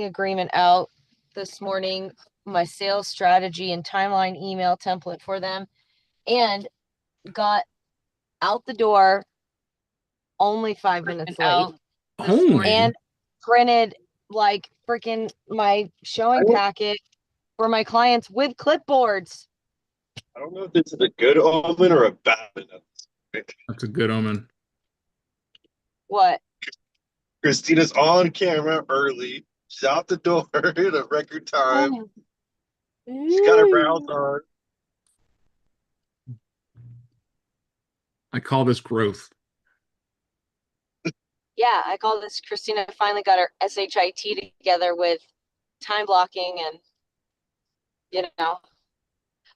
agreement out this morning, my sales strategy and timeline email template for them, and got out the door only 5 minutes late and printed like freaking my showing packet for my clients with clipboards. I don't know if this is a good omen or a bad omen. That's a good omen. What? Christina's on camera early. She's out the door in a record time. She's got her brows on. I call this growth. Yeah, I call this Christina finally got her SHIT together with time blocking, and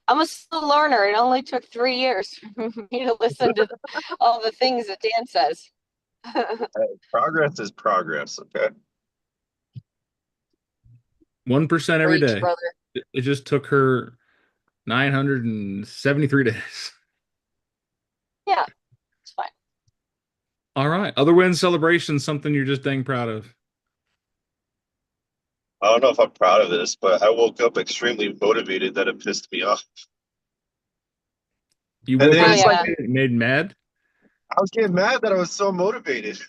I'm a slow learner. It only took 3 years for me to listen to all the things that Dan says. Progress is progress, okay? 1% every Preach, day. brother. It just took her 973 days. Yeah, it's fine. All right. Other wins, celebrations, something you're just dang proud of. I don't know if I'm proud of this, but I woke up extremely motivated that it pissed me off. You And woke then up it's like, made mad? I was getting mad that I was so motivated.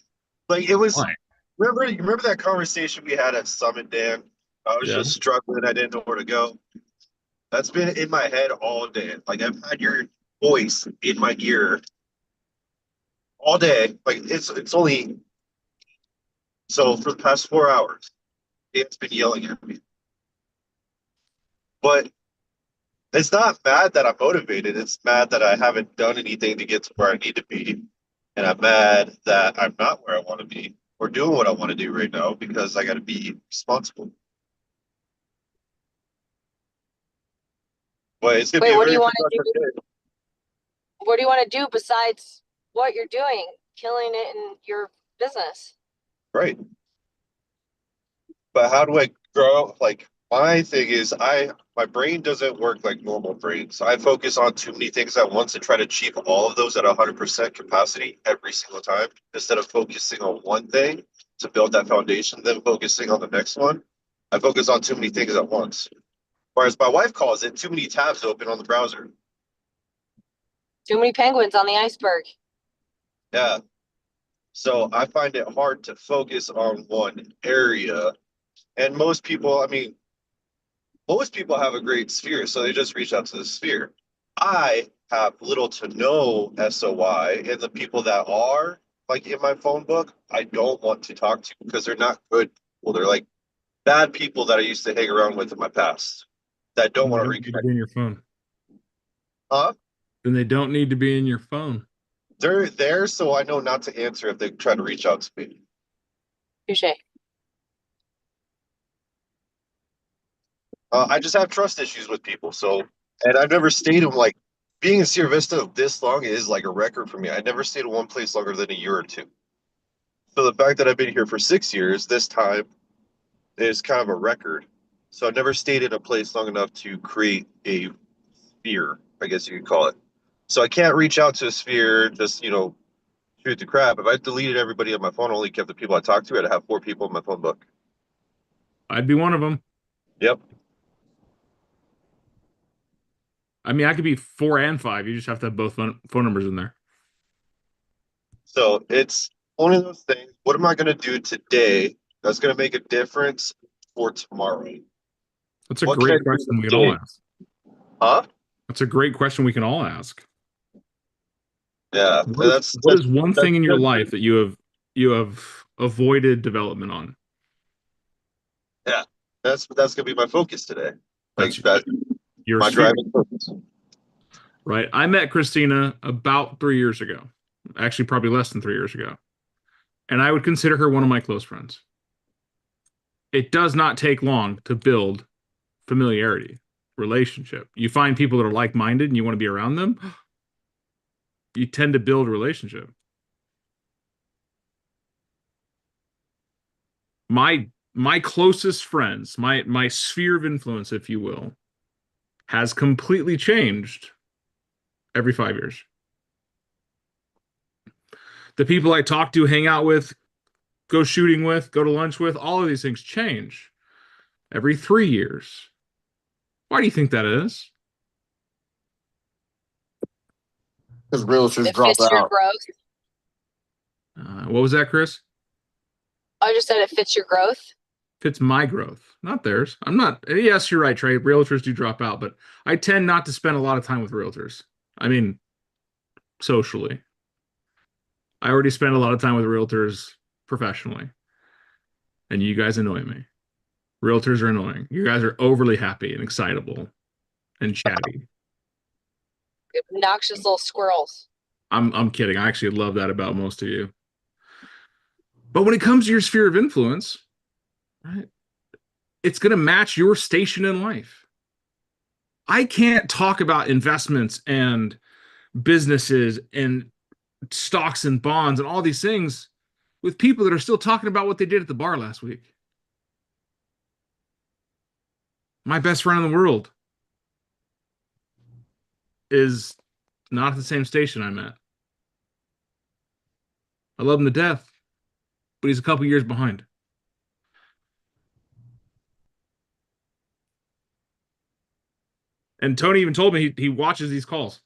Like it was. Why? Remember that conversation we had at Summit, Dan? I was Yeah. just struggling. I didn't know where to go. That's been in my head all day. Like I've had your voice in my ear all day. Like it's only so for the past 4 hours, it's been yelling at me. But it's not mad that I'm motivated. It's mad that I haven't done anything to get to where I need to be. And I'm mad that I'm not where I want to be or doing what I want to do right now because I got to be responsible. But it's gonna be a What do very you want to productive do? day. What do you want to do besides what you're doing, killing it in your business? Right. But how do I grow? Like my thing is my brain doesn't work like normal brains. I focus on too many things at once and try to achieve all of those at 100% capacity every single time instead of focusing on one thing to build that foundation, then focusing on the next one. I focus on too many things at once. Whereas my wife calls it too many tabs open on the browser. Too many penguins on the iceberg. Yeah. So I find it hard to focus on one area. And most people, I mean, most people have a great sphere, so they just reach out to the sphere. I have little to no SOI, and the people that are like in my phone book, I don't want to talk to because they're not good people. They're like bad people that I used to hang around with in my past that don't want to reconnect. In your phone. Huh? Then they don't need to be in your phone. They're there, so I know not to answer if they try to reach out to me. Touche. I just have trust issues with people. So, and I've never stayed in like being in Sierra Vista this long is like a record for me. I never stayed in one place longer than a year or two. So the fact that I've been here for 6 years this time is kind of a record. So I've never stayed in a place long enough to create a sphere, I guess you could call it. So I can't reach out to a sphere, just, shoot the crap. If I deleted everybody on my phone, only kept the people I talked to, I'd have 4 people in my phone book. I'd be one of them. Yep. I mean, I could be 4 and 5. You just have to have both phone numbers in there. So it's one of those things. What am I going to do today that's going to make a difference for tomorrow? That's a great question we can all ask. Huh? That's a great question we can all ask. Yeah. What is one thing in your life that you have avoided development on? Yeah. That's going to be my focus today. Like That's your my sphere. driving focus. Right. I met Christina about 3 years ago. Actually, probably less than 3 years ago. And I would consider her one of my close friends. It does not take long to build familiarity, relationship. You find people that are like-minded and you want to be around them, you tend to build a relationship. My closest friends, my sphere of influence, if you will, has completely changed every 5 years. The people I talk to, hang out with, go shooting with, go to lunch with, all of these things change. every 3 years. Why do you think that is? Because realtors It drop fits your out. growth. What was that, Chris? I just said it fits your growth. Fits my growth, not theirs. I'm not. Yes, you're right, Trey. Realtors do drop out, but I tend not to spend a lot of time with realtors. I mean, socially. I already spend a lot of time with realtors professionally. And you guys annoy me. Realtors are annoying. You guys are overly happy and excitable and chatty. Obnoxious little squirrels. I'm kidding. I actually love that about most of you. But when it comes to your sphere of influence, right, it's going to match your station in life. I can't talk about investments and businesses and stocks and bonds and all these things with people that are still talking about what they did at the bar last week. My best friend in the world is not at the same station I'm at. I love him to death, but he's a couple years behind. And Tony even told me he watches these calls.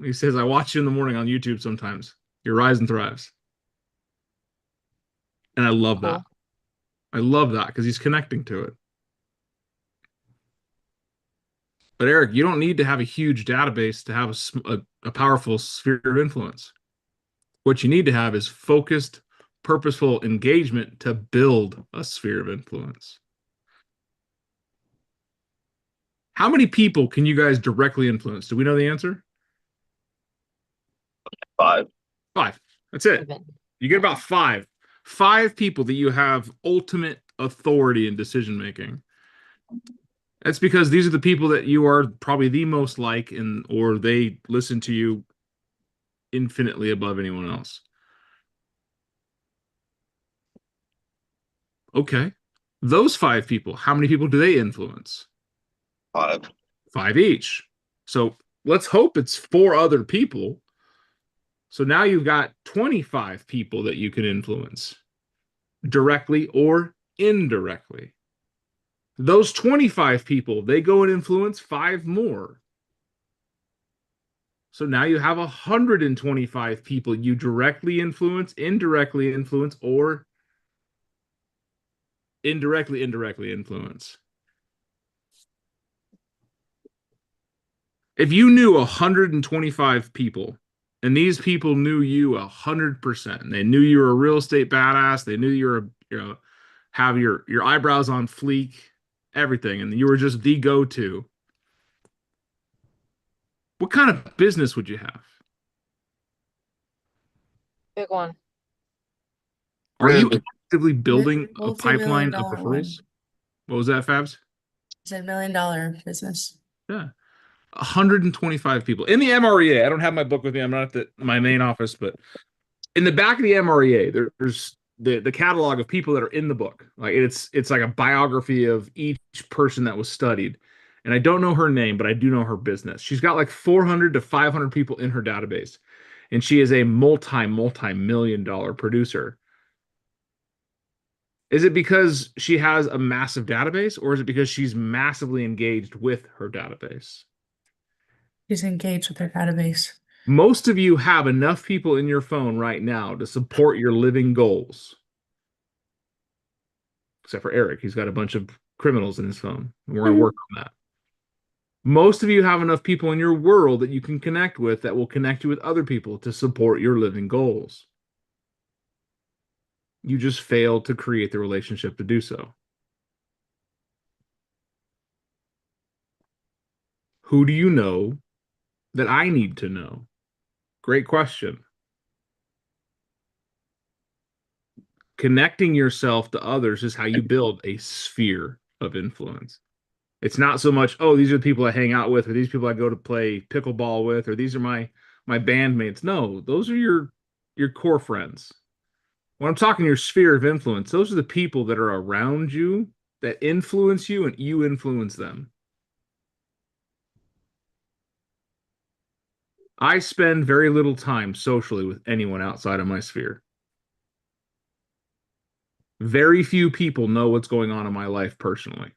He says, I watch you in the morning on YouTube sometimes. Your Rise and Thrives. And I love that. I love that because he's connecting to it. But Eric, you don't need to have a huge database to have a powerful sphere of influence. What you need to have is focused, purposeful engagement to build a sphere of influence. How many people can you guys directly influence? Do we know the answer? 5. 5. That's it. You get about 5. 5 people that you have ultimate authority in decision making. That's because these are the people that you are probably the most like, or they listen to you infinitely above anyone else. Okay. Those 5 people, how many people do they influence? 5. 5 each. So let's hope it's 4 other people. So now you've got 25 people that you can influence directly or indirectly. Those 25 people, they go and influence 5 more. So now you have 125 people you directly influence, indirectly influence, or indirectly influence. If you knew 125 people, and these people knew you 100%, and they knew you were a real estate badass, they knew you were have your eyebrows on fleek, everything, and you were just the go-to, what kind of business would you have? Big one. Are you Really? actively building a Multi-million pipeline of dollar referrals? one. What was that, Fabs? It's $1 million business. Yeah. 125 people in the MREA. I don't have my book with me. I'm not at my main office, but in the back of the MREA, there's the catalog of people that are in the book. Like it's like a biography of each person that was studied. And I don't know her name, but I do know her business. She's got like 400 to 500 people in her database. And she is a multi-million dollar producer. Is it because she has a massive database, or is it because she's massively engaged with her database? She's engaged with her database. Most of you have enough people in your phone right now to support your living goals. Except for Eric. He's got a bunch of criminals in his phone. We're going to work on that. Most of you have enough people in your world that you can connect with that will connect you with other people to support your living goals. You just failed to create the relationship to do so. Who do you know that I need to know? Great question. Connecting yourself to others is how you build a sphere of influence. It's not so much, oh, these are the people I hang out with, or these people I go to play pickleball with, or these are my bandmates. No, those are your core friends. When I'm talking your sphere of influence, those are the people that are around you that influence you and you influence them. I spend very little time socially with anyone outside of my sphere. Very few people know what's going on in my life personally.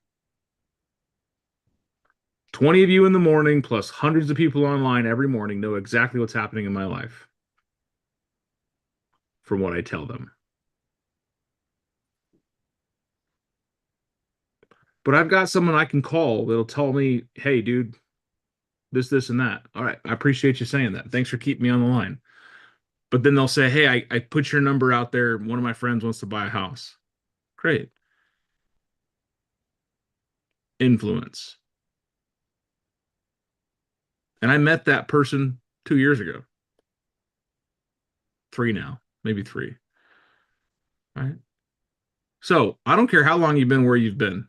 20 of you in the morning plus hundreds of people online every morning know exactly what's happening in my life from what I tell them. But I've got someone I can call that'll tell me, hey, dude, this, and that. All right, I appreciate you saying that. Thanks for keeping me on the line. But then they'll say, hey, I put your number out there. One of my friends wants to buy a house. Great. Influence. And I met that person 2 years ago. 3 now, maybe 3. Right? So I don't care how long you've been where you've been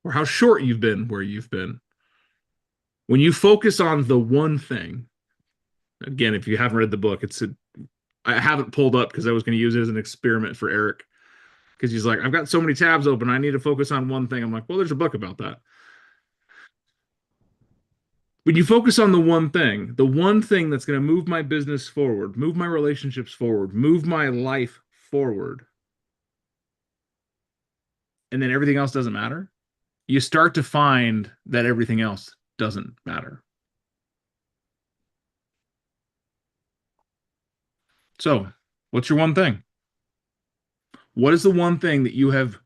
or how short you've been where you've been. When you focus on the one thing, again, if you haven't read the book, I haven't pulled up because I was going to use it as an experiment for Eric because he's like, I've got so many tabs open. I need to focus on one thing. I'm like, well, there's a book about that. When you focus on the one thing that's going to move my business forward, move my relationships forward, move my life forward, and then everything else doesn't matter, you start to find that everything else doesn't matter. So, what's your one thing? What is the one thing that you have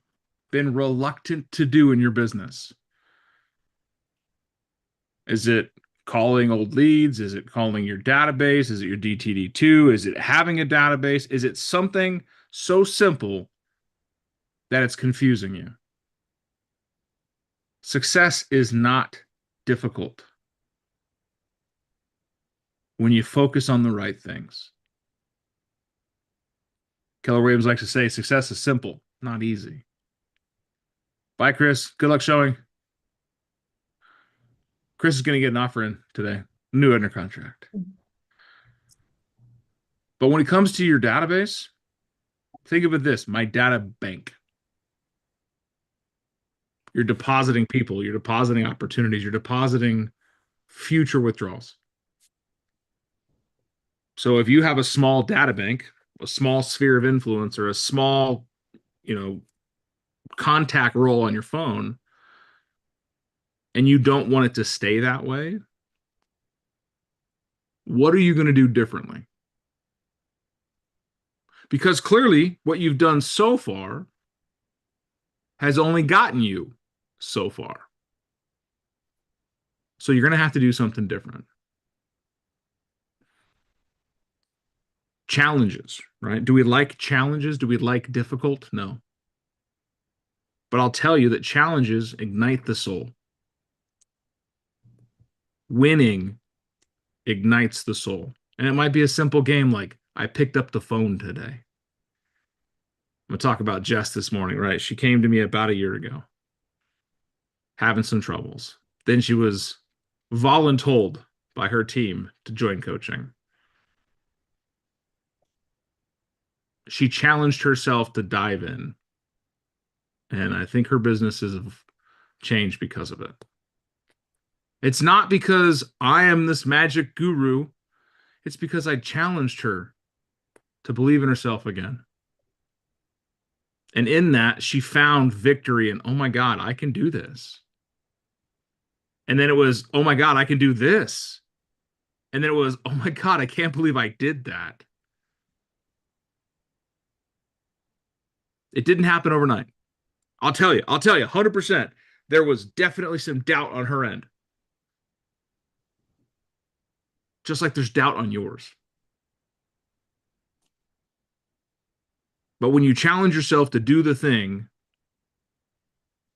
been reluctant to do in your business? Is it calling old leads? Is it calling your database? Is it your DTD2? Is it having a database? Is it something so simple that it's confusing you? Success is not difficult when you focus on the right things. Keller Williams likes to say, success is simple, not easy. Bye, Chris. Good luck showing. Chris is going to get an offer in today, new under contract. But when it comes to your database, think of it this, my data bank. You're depositing people, you're depositing opportunities, you're depositing future withdrawals. So if you have a small data bank, a small sphere of influence, or a small, contact roll on your phone, and you don't want it to stay that way, what are you going to do differently? Because clearly what you've done so far has only gotten you so far. So you're going to have to do something different. Challenges, right? Do we like challenges? Do we like difficult? No. But I'll tell you that challenges ignite the soul. Winning ignites the soul. And it might be a simple game like, I picked up the phone today. I'm going to talk about Jess this morning, right? She came to me about a year ago, having some troubles. Then she was voluntold by her team to join coaching. She challenged herself to dive in. And I think her businesses have changed because of it. It's not because I am this magic guru. It's because I challenged her to believe in herself again. And in that, she found victory and, oh my God, I can do this. And then it was, oh my God, I can do this. And then it was, oh my God, I can't believe I did that. It didn't happen overnight. I'll tell you, 100%. There was definitely some doubt on her end. Just like there's doubt on yours. But when you challenge yourself to do the thing,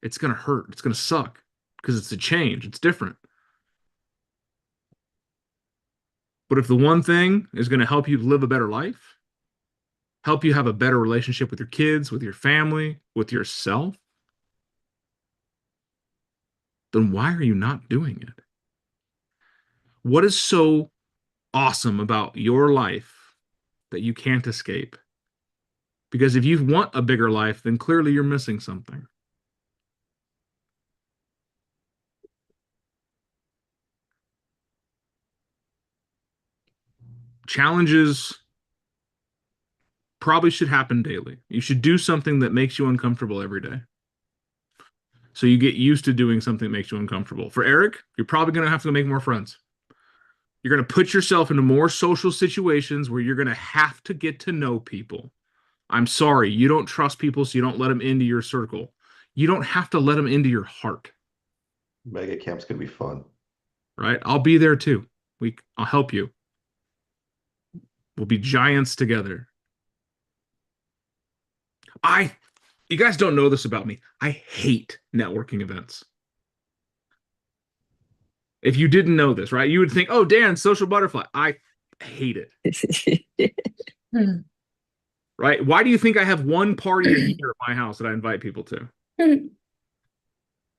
it's going to hurt. It's going to suck because it's a change. It's different. But if the one thing is going to help you live a better life, help you have a better relationship with your kids, with your family, with yourself, then why are you not doing it? What is so awesome about your life that you can't escape? Because if you want a bigger life, then clearly you're missing something. Challenges probably should happen daily. You should do something that makes you uncomfortable every day. So you get used to doing something that makes you uncomfortable. For Eric, you're probably going to have to make more friends. You're going to put yourself into more social situations where you're going to have to get to know people. I'm sorry, you don't trust people, so you don't let them into your circle. You don't have to let them into your heart, Mega camps could be fun. right? I'll be there too. I'll help you. We'll be giants together. You guys don't know this about me. I hate networking events. If you didn't know this, right, you would think, oh, Dan, social butterfly. I hate it. Hmm. Right? Why do you think I have one party a year at my house that I invite people to? Hmm.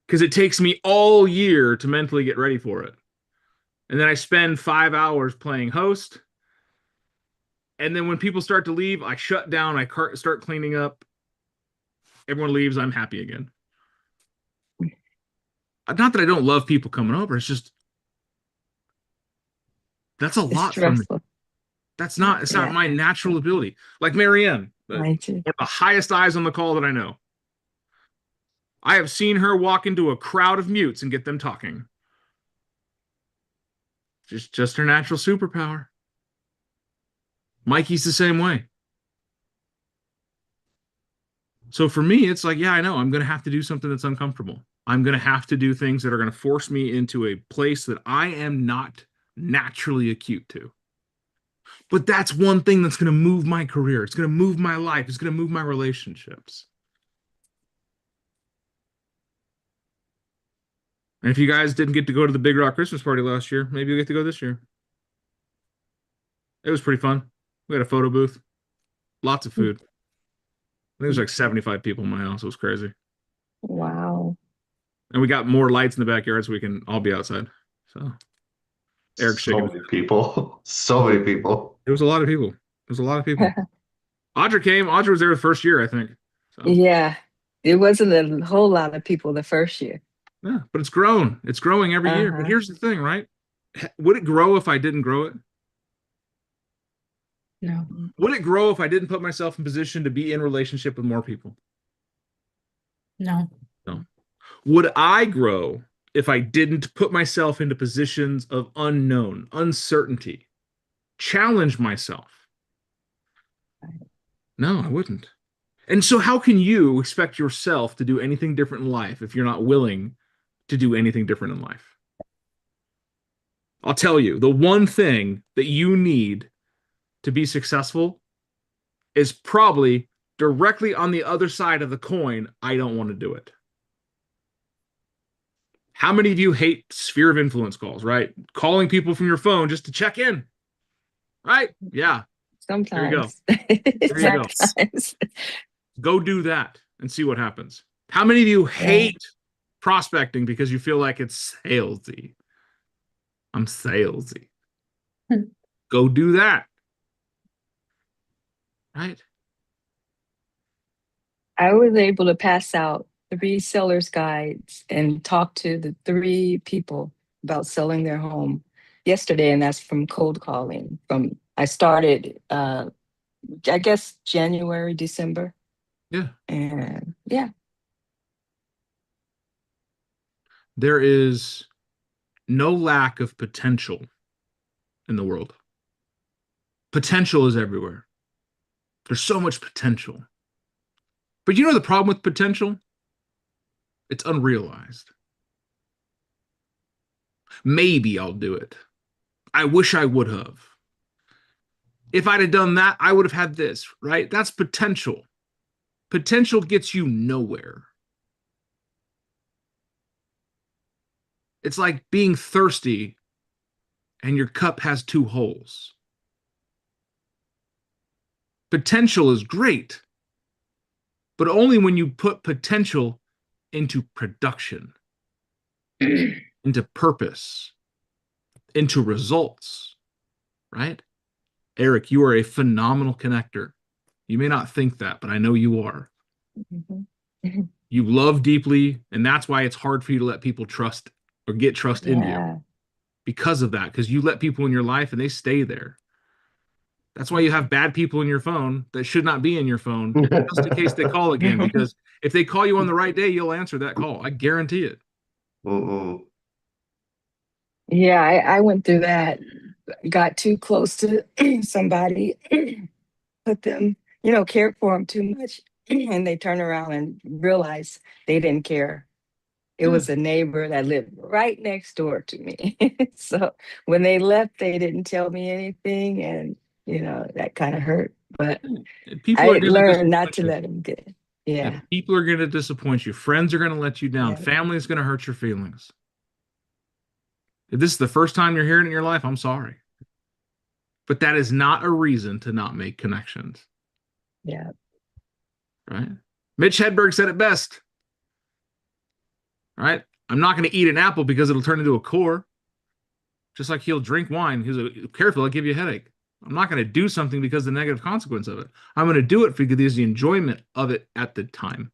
Because it takes me all year to mentally get ready for it. And then I spend 5 hours playing host. And then when people start to leave, I shut down, I start cleaning up. Everyone leaves, I'm happy again. Not that I don't love people coming over, it's just that's a It's lot for me. stressful. It's not Yeah. my natural ability. Like Marianne, Mine too. one of the highest eyes on the call that I know. I have seen her walk into a crowd of mutes and get them talking. Just her natural superpower. Mikey's the same way. So for me, it's like, yeah, I know I'm going to have to do something that's uncomfortable. I'm going to have to do things that are going to force me into a place that I am not naturally acute to. But that's one thing that's going to move my career. It's going to move my life. It's going to move my relationships. And if you guys didn't get to go to the Big Rock Christmas party last year, maybe you'll get to go this year. It was pretty fun. We had a photo booth. Lots of food. I think there was like 75 people in my house. It was crazy. Wow. And we got more lights in the backyard so we can all be outside. So Eric's So shaking. many people. So many people. It was a lot of people. It was a lot of people. Audra came. Audra was there the first year, I think. So, Yeah. It wasn't a whole lot of people the first year. yeah, but it's grown. It's growing every year. But Uh-huh. here's the thing, right? Would it grow if I didn't grow it? No. Would it grow if I didn't put myself in position to be in relationship with more people? No. Would I grow if I didn't put myself into positions of unknown, uncertainty, challenge myself? No, I wouldn't. And so how can you expect yourself to do anything different in life if you're not willing to do anything different in life? I'll tell you, the one thing that you need to be successful is probably directly on the other side of the coin. I don't want to do it. How many of you hate sphere of influence calls, right? Calling people from your phone just to check in, right? Yeah, Sometimes. you go. Sometimes. Go do that and see what happens. How many of you hate prospecting because you feel like it's salesy? I'm salesy. Go do that. Right? I was able to pass out 3 sellers guides and talk to the 3 people about selling their home yesterday, and that's from cold calling. I started I guess January, December. Yeah. And yeah. There is no lack of potential in the world. Potential is everywhere. There's so much potential. But you know the problem with potential? It's unrealized. Maybe I'll do it. I wish I would have. If I'd have done that, I would have had this, right? That's potential. Potential gets you nowhere. It's like being thirsty and your cup has 2 holes. Potential is great, but only when you put potential into production, into purpose, into results, right? Eric, you are a phenomenal connector. You may not think that, but I know you are. Mm-hmm. You love deeply, and that's why it's hard for you to let people trust or get trust into you. Because of that, because you let people in your life and they stay there. That's why you have bad people in your phone that should not be in your phone, just in case they call again. Because if they call you on the right day, you'll answer that call. I guarantee it. Mm-mm. Yeah, I went through that. Got too close to somebody, put them, cared for them too much, and they turn around and realize they didn't care. It was a neighbor that lived right next door to me. So when they left, they didn't tell me anything, and that kind of hurt. But People are I going to learned not disappoint to you. let them get. Yeah, Yeah. people are going to disappoint you. Friends are going to let you down. Yeah. Family is going to hurt your feelings. If this is the first time you're hearing it in your life, I'm sorry. But that is not a reason to not make connections. Yeah. Right? Mitch Hedberg said it best. Right? I'm not going to eat an apple because it'll turn into a core. Just like he'll drink wine. He's careful, I'll give you a headache. I'm not going to do something because of the negative consequence of it. I'm going to do it because there's the enjoyment of it at the time.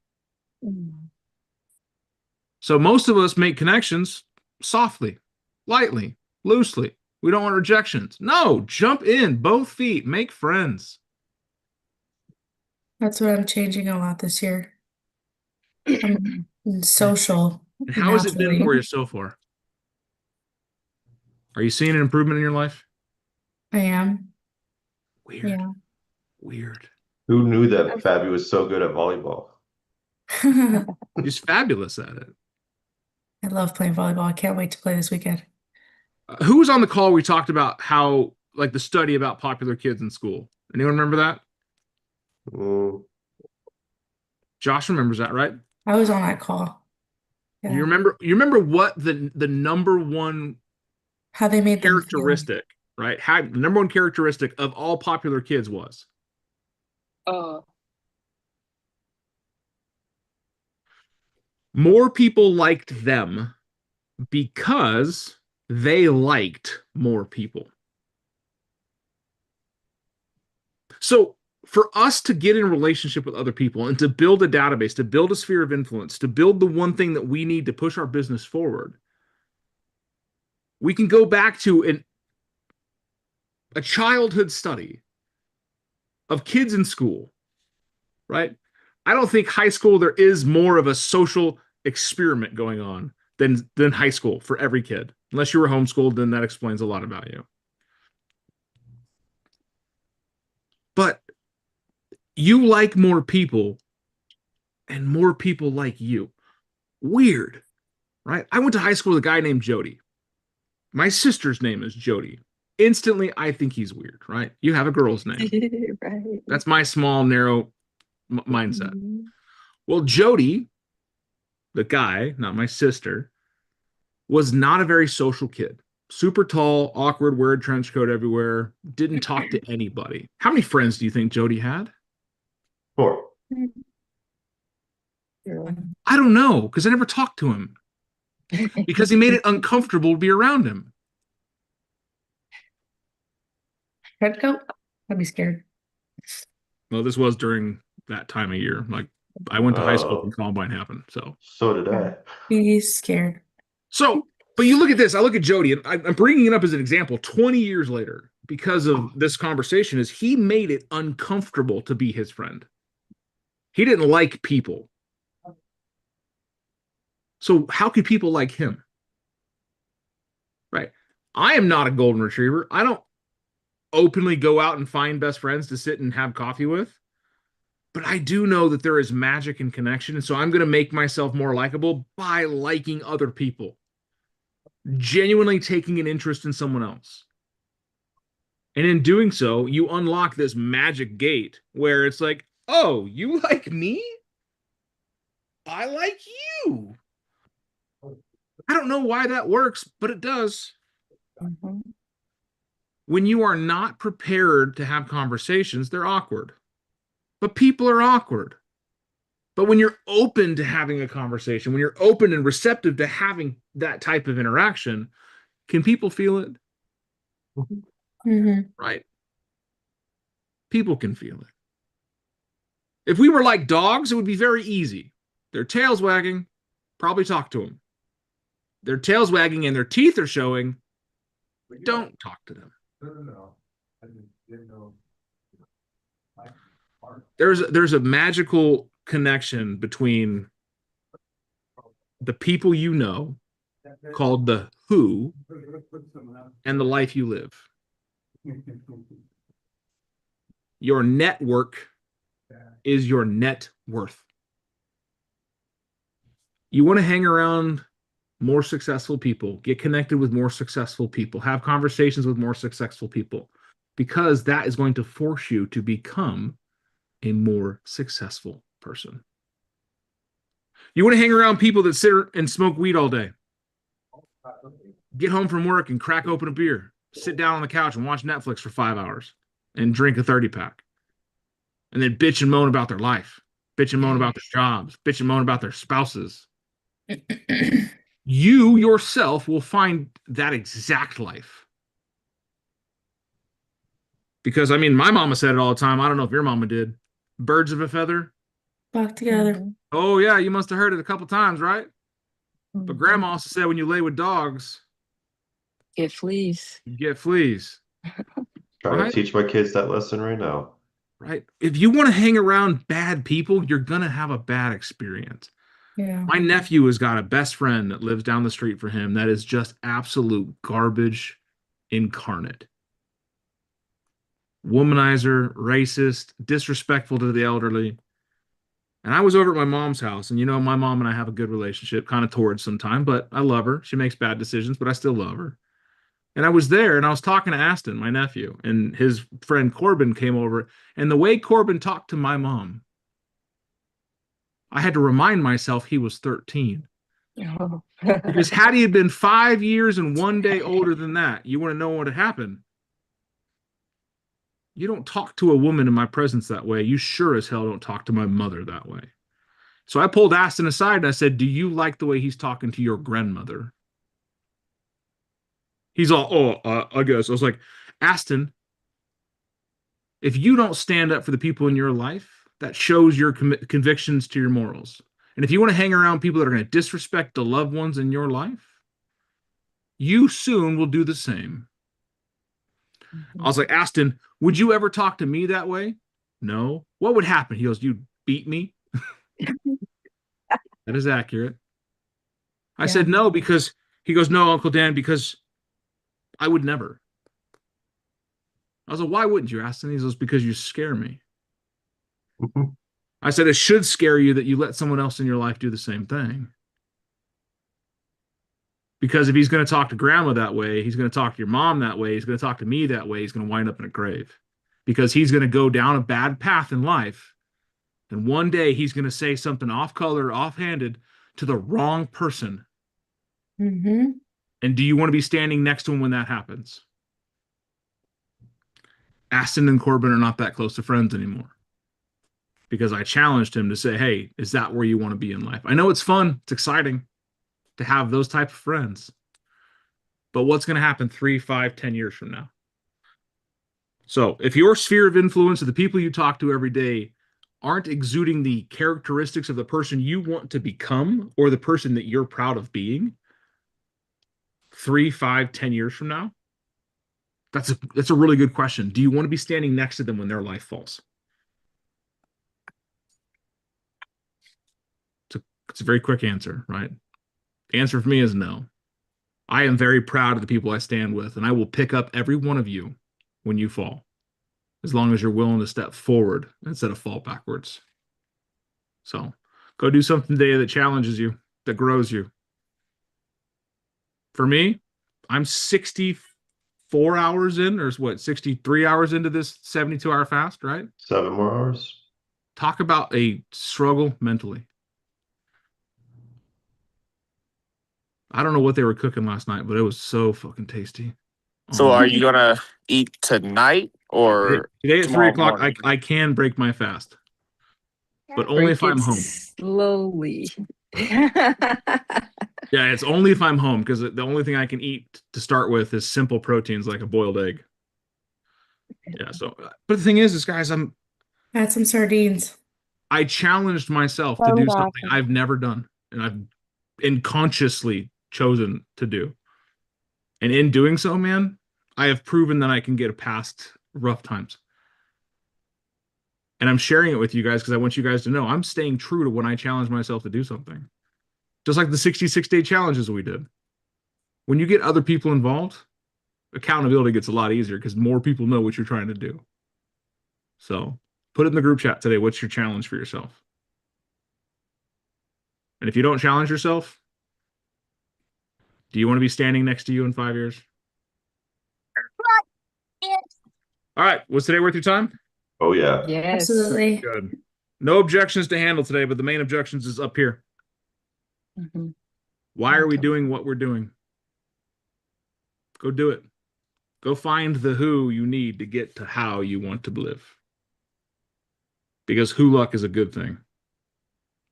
So most of us make connections softly, lightly, loosely. We don't want rejections. No, jump in, both feet, make friends. That's what I'm changing a lot this year. I'm social And how has it been naturally. for you so far? Are you seeing an improvement in your life? I am. Weird. Yeah. Weird. Who knew that Fabi was so good at volleyball? I He's fabulous at it. love playing volleyball. I can't wait to play this weekend. Who was on the call? We talked about how, like, the study about popular kids in school. Anyone remember that? Mm, Josh remembers that, right? I was on that call. Yeah. You remember what the number one How they made them feel. characteristic, right? How the number one characteristic of all popular kids was? Oh. More people liked them because they liked more people. So for us to get in a relationship with other people and to build a database, to build a sphere of influence, to build the one thing that we need to push our business forward, we can go back to a childhood study of kids in school, right? I don't think high school, there is more of a social experiment going on than high school for every kid. Unless you were homeschooled, then that explains a lot about you. But you like more people and more people like you. Weird, right? I went to high school with a guy named Jody. My sister's name is Jody. Instantly, I think he's weird, right? You have a girl's name. Right. That's my small, narrow mindset. Mhm. Well, Jody, the guy, not my sister, was not a very social kid. Super tall, awkward, weird trench coat everywhere, didn't talk to anybody. How many friends do you think Jody had? 4. Yeah. I don't know, because I never talked to him. Because he made it uncomfortable to be around him. Red coat? I'd be scared. Well, this was during that time of year. Like, I went to high school when Columbine happened. So did I. He's scared. But you look at this. I look at Jody, and I'm bringing it up as an example 20 years later because of this conversation, is he made it uncomfortable to be his friend. He didn't like people. So how could people like him? Right. I am not a golden retriever. I don't openly go out and find best friends to sit and have coffee with. But I do know that there is magic and connection. And so I'm going to make myself more likable by liking other people. Genuinely taking an interest in someone else. And in doing so, you unlock this magic gate where it's like, oh, you like me? I like you. I don't know why that works, but it does. Mhm. When you are not prepared to have conversations, they're awkward. But people are awkward. But when you're open to having a conversation, when you're open and receptive to having that type of interaction, can people feel it? Mm-hmm. Right? People can feel it. If we were like dogs, it would be very easy. Their tails wagging, probably talk to them. Their tails wagging and their teeth are showing, don't talk to them. No. I didn't know. there's a magical connection between the people you know, called the who, and the life you live. Your network is your net worth. You want to hang around more successful people, get connected with more successful people, have conversations with more successful people, because that is going to force you to become a more successful person. You want to hang around people that sit and smoke weed all day, get home from work and crack open a beer, sit down on the couch and watch Netflix for 5 hours and drink a 30-pack, and then bitch and moan about their life, bitch and moan about their jobs, bitch and moan about their spouses. You yourself will find that exact life. Because, I mean, my mama said it all the time. I don't know if your mama did. Birds of a feather. Flock together. Mhm. Oh, yeah, you must have heard it a couple times, right? But Mhm. grandma also said when you lay with dogs, Get fleas. you get fleas. Trying Right? to teach my kids that lesson right now. Right? If you want to hang around bad people, you're going to have a bad experience. Yeah. My nephew has got a best friend that lives down the street from him that is just absolute garbage incarnate. Womanizer, racist, disrespectful to the elderly. And I was over at my mom's house, and my mom and I have a good relationship, kind of towards sometime, but I love her. She makes bad decisions, but I still love her. And I was there, and I was talking to Aston, my nephew, and his friend Corbin came over. And the way Corbin talked to my mom, I had to remind myself he was 13. Oh. Because had he had been 5 years and 1 day older than that, you want to know what had happened? You don't talk to a woman in my presence that way. You sure as hell don't talk to my mother that way. So I pulled Aston aside and I said, do you like the way he's talking to your grandmother? He's all, I guess. I was like, Aston, if you don't stand up for the people in your life, that shows your convictions to your morals. And if you want to hang around people that are going to disrespect the loved ones in your life, you soon will do the same. I was like, Aston, would you ever talk to me that way? No. What would happen? He goes, you'd beat me? That is accurate. I said, no, because he goes, no, Uncle Dan, because I would never. I was like, why wouldn't you, Aston? He goes, because you scare me. I said, it should scare you that you let someone else in your life do the same thing. Because if he's going to talk to grandma that way, he's going to talk to your mom that way, he's going to talk to me that way, he's going to wind up in a grave. Because he's going to go down a bad path in life. And one day he's going to say something off color, offhanded to the wrong person. Mm-hmm. And do you want to be standing next to him when that happens? Aston and Corbin are not that close to friends anymore. Because I challenged him to say, hey, is that where you want to be in life? I know it's fun. It's exciting to have those type of friends. But what's going to happen 3, 5, 10 years from now? So if your sphere of influence of the people you talk to every day aren't exuding the characteristics of the person you want to become or the person that you're proud of being 3, 5, 10 years from now, that's a really good question. Do you want to be standing next to them when their life falls? It's a very quick answer, right? The answer for me is no. I am very proud of the people I stand with, and I will pick up every one of you when you fall, as long as you're willing to step forward instead of fall backwards. So go do something today that challenges you, that grows you. For me, I'm 64 hours in, or what, 63 hours into this 72-hour fast, right? 7 more hours. Talk about a struggle mentally. I don't know what they were cooking last night, but it was so fucking tasty. So are you gonna eat tonight or Today at 3 tomorrow o'clock, morning? I can break my fast, but only if Break I'm it home. slowly. Yeah, it's only if I'm home, because the only thing I can eat to start with is simple proteins like a boiled egg. Yeah. So, but the thing is guys, Add some sardines. I challenged myself to do something I've never done, and I've unconsciously chosen to do. And in doing so, man, I have proven that I can get past rough times. And I'm sharing it with you guys because I want you guys to know I'm staying true to when I challenge myself to do something. Just like the 66-day challenges we did. When you get other people involved, accountability gets a lot easier because more people know what you're trying to do. So put it in the group chat today. What's your challenge for yourself? And if you don't challenge yourself, do you want to be standing next to you in 5 years? All right. Was today worth your time? Oh, yeah. Yes. Absolutely. Good. No objections to handle today, but the main objections is up here. Mhm. Why are we Okay. doing what we're doing? Go do it. Go find the who you need to get to how you want to live. Because who luck is a good thing.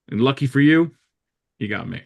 And lucky for you, you got me.